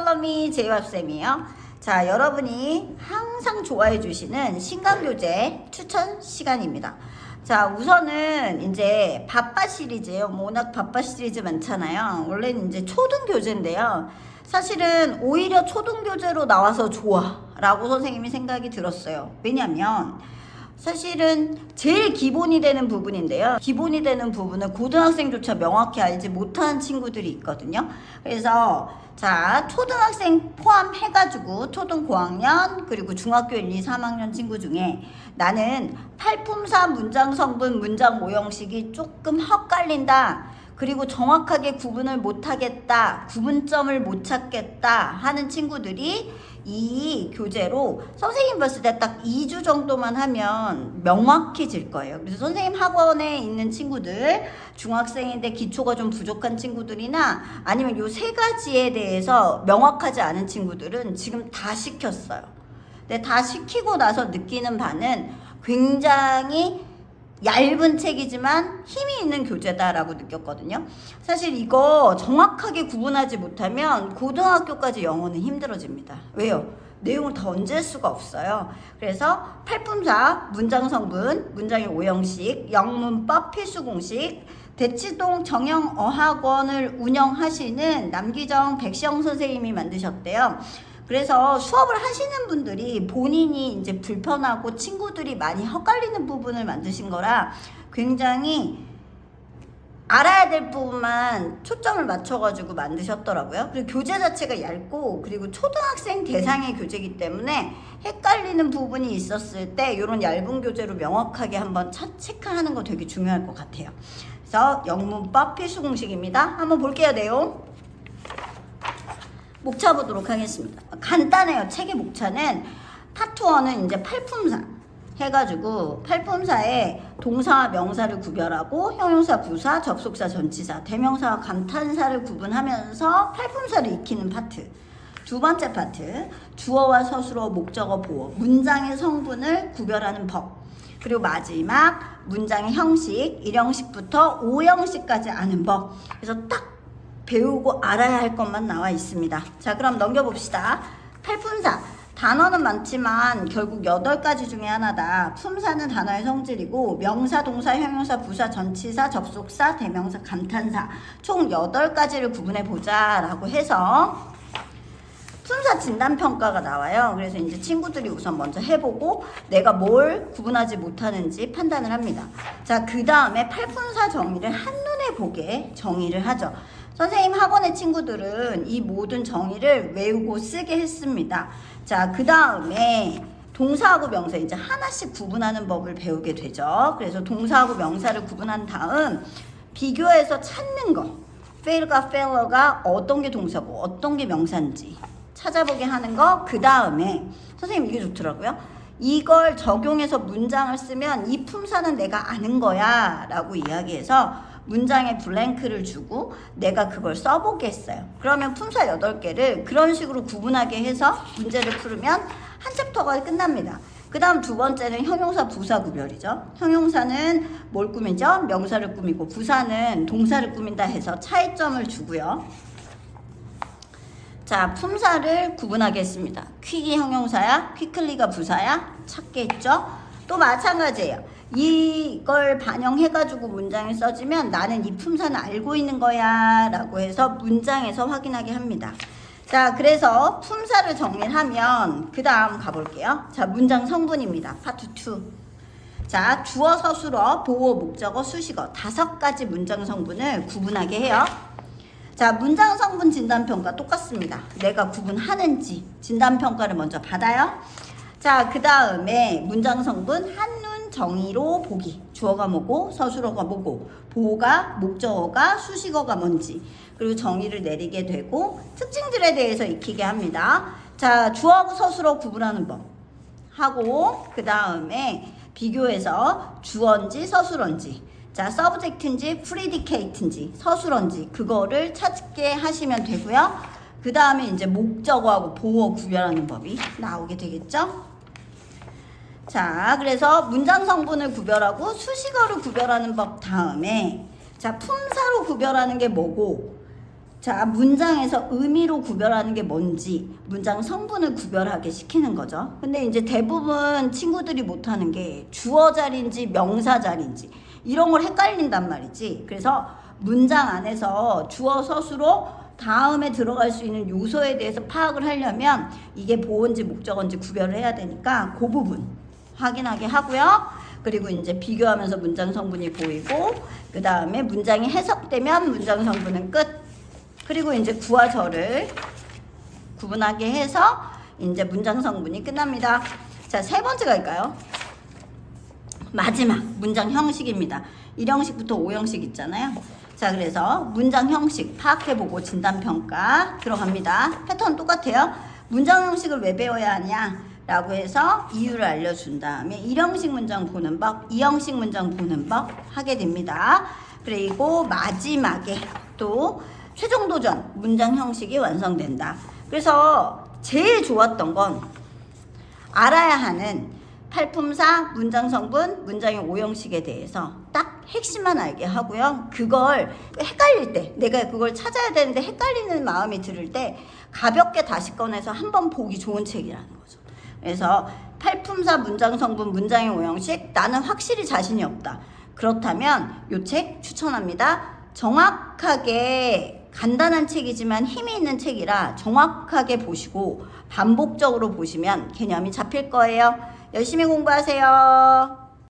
팔로미 제이왑쌤이에요. 자, 여러분이 항상 좋아해 주시는 신간교재 추천 시간입니다. 자, 우선은 이제 밥바 시리즈예요. 워낙 밥바 시리즈 많잖아요. 원래는 이제 초등교재인데요. 사실은 오히려 초등교재로 나와서 좋아 라고 선생님이 생각이 들었어요. 왜냐면 사실은 제일 기본이 되는 부분인데요. 기본이 되는 부분은 고등학생조차 명확히 알지 못하는 친구들이 있거든요. 그래서 자, 초등학생 포함해가지고 초등 고학년 그리고 중학교 1, 2, 3학년 친구 중에 나는 팔품사 문장 성분 문장 모형식이 조금 헛갈린다, 그리고 정확하게 구분을 못하겠다, 구분점을 못 찾겠다 하는 친구들이 이 교재로 선생님 봤을 때 딱 2주 정도만 하면 명확해질 거예요. 그래서 선생님 학원에 있는 친구들, 중학생인데 기초가 좀 부족한 친구들이나 아니면 요 세 가지에 대해서 명확하지 않은 친구들은 지금 다 시켰어요. 근데 다 시키고 나서 느끼는 바는 굉장히 얇은 책이지만 힘이 있는 교재다라고 느꼈거든요. 사실 이거 정확하게 구분하지 못하면 고등학교까지 영어는 힘들어집니다. 왜요? 내용을 다 얹을 수가 없어요. 그래서 팔품사, 문장 성분, 문장의 오형식, 영문법 필수 공식, 대치동 정영어학원을 운영하시는 남기정 백시영 선생님이 만드셨대요. 그래서 수업을 하시는 분들이 본인이 이제 불편하고 친구들이 많이 헷갈리는 부분을 만드신 거라 굉장히 알아야 될 부분만 초점을 맞춰가지고 만드셨더라고요. 그리고 교재 자체가 얇고 그리고 초등학생 대상의 교재이기 때문에 헷갈리는 부분이 있었을 때 이런 얇은 교재로 명확하게 한번 체크하는 거 되게 중요할 것 같아요. 그래서 영문법 필수 공식입니다. 한번 볼게요, 내용. 목차 보도록 하겠습니다. 간단해요. 책의 목차는 파트 1은 이제 팔품사 해가지고 팔품사에 동사와 명사를 구별하고 형용사, 부사, 접속사, 전치사, 대명사와 감탄사를 구분하면서 팔품사를 익히는 파트. 두 번째 파트, 주어와 서술어, 목적어, 보어, 문장의 성분을 구별하는 법. 그리고 마지막 문장의 형식, 1형식부터 5형식까지 아는 법. 그래서 딱 배우고 알아야 할 것만 나와 있습니다. 자, 그럼 넘겨봅시다. 팔품사. 단어는 많지만 결국 8가지 중에 하나다. 품사는 단어의 성질이고 명사, 동사, 형용사, 부사, 전치사, 접속사, 대명사, 감탄사 총 8가지를 구분해보자 라고 해서 품사 진단평가가 나와요. 그래서 이제 친구들이 우선 먼저 해보고 내가 뭘 구분하지 못하는지 판단을 합니다. 자, 그 다음에 팔품사 정의를 한눈에 보게 정의를 하죠. 선생님 학원의 친구들은 이 모든 정의를 외우고 쓰게 했습니다. 자, 그 다음에 동사하고 명사 이제 하나씩 구분하는 법을 배우게 되죠. 그래서 동사하고 명사를 구분한 다음 비교해서 찾는 거, fail과 failer가 어떤 게 동사고 어떤 게 명사인지 찾아보게 하는 거. 그 다음에 선생님 이게 좋더라고요. 이걸 적용해서 문장을 쓰면 이 품사는 내가 아는 거야 라고 이야기해서 문장에 블랭크를 주고 내가 그걸 써보게 했어요. 그러면 품사 8개를 그런 식으로 구분하게 해서 문제를 풀으면 한 챕터가 끝납니다. 그 다음 두 번째는 형용사, 부사 구별이죠. 형용사는 뭘 꾸미죠? 명사를 꾸미고 부사는 동사를 꾸민다 해서 차이점을 주고요. 자, 품사를 구분하겠습니다. 퀵이 형용사야? 퀵클리가 부사야? 찾겠죠? 또 마찬가지예요. 이걸 반영해가지고 문장에 써지면 나는 이 품사는 알고 있는 거야 라고 해서 문장에서 확인하게 합니다. 자, 그래서 품사를 정리를 하면 그 다음 가볼게요. 자, 문장 성분입니다. 파트 2. 자, 주어, 서술어, 보어, 목적어, 수식어 5가지 문장 성분을 구분하게 해요. 자, 문장 성분 진단평가 똑같습니다. 내가 구분하는지 진단평가를 먼저 받아요. 자, 그 다음에 문장 성분 한눈 정의로 보기. 주어가 뭐고 서술어가 뭐고 보어가 목적어가 수식어가 뭔지 그리고 정의를 내리게 되고 특징들에 대해서 익히게 합니다. 자, 주어하고 서술어 구분하는 법 하고 그 다음에 비교해서 주어인지 서술어인지, 자, 서브젝트인지 프리디케이트인지 서술어인지 그거를 찾게 하시면 되고요. 그 다음에 이제 목적어하고 보어 구별하는 법이 나오게 되겠죠. 자, 그래서 문장 성분을 구별하고 수식어를 구별하는 법 다음에 자, 품사로 구별하는 게 뭐고 자, 문장에서 의미로 구별하는 게 뭔지 문장 성분을 구별하게 시키는 거죠. 근데 이제 대부분 친구들이 못하는 게 주어 자리인지 명사 자리인지 이런 걸 헷갈린단 말이지. 그래서 문장 안에서 주어 서술어 다음에 들어갈 수 있는 요소에 대해서 파악을 하려면 이게 보어인지 목적어인지 구별을 해야 되니까 그 부분 확인하게 하고요. 그리고 이제 비교하면서 문장 성분이 보이고 그 다음에 문장이 해석되면 문장 성분은 끝. 그리고 이제 구와 절을 구분하게 해서 이제 문장 성분이 끝납니다. 자, 세 번째 갈까요? 마지막 문장 형식입니다. 1형식부터 5형식 있잖아요. 자, 그래서 문장 형식 파악해보고 진단평가 들어갑니다. 패턴 똑같아요. 문장 형식을 왜 배워야 하냐 라고 해서 이유를 알려준 다음에 1형식 문장 보는 법, 2형식 문장 보는 법 하게 됩니다. 그리고 마지막에 또 최종 도전 문장 형식이 완성된다. 그래서 제일 좋았던 건 알아야 하는 팔품사, 문장 성분, 문장의 5형식에 대해서 딱 핵심만 알게 하고요. 그걸 헷갈릴 때 내가 그걸 찾아야 되는데 헷갈리는 마음이 들을 때 가볍게 다시 꺼내서 한번 보기 좋은 책이라는 거죠. 그래서 팔품사, 문장 성분, 문장의 5형식 나는 확실히 자신이 없다. 그렇다면 이 책 추천합니다. 정확하게 간단한 책이지만 힘이 있는 책이라 정확하게 보시고 반복적으로 보시면 개념이 잡힐 거예요. 열심히 공부하세요.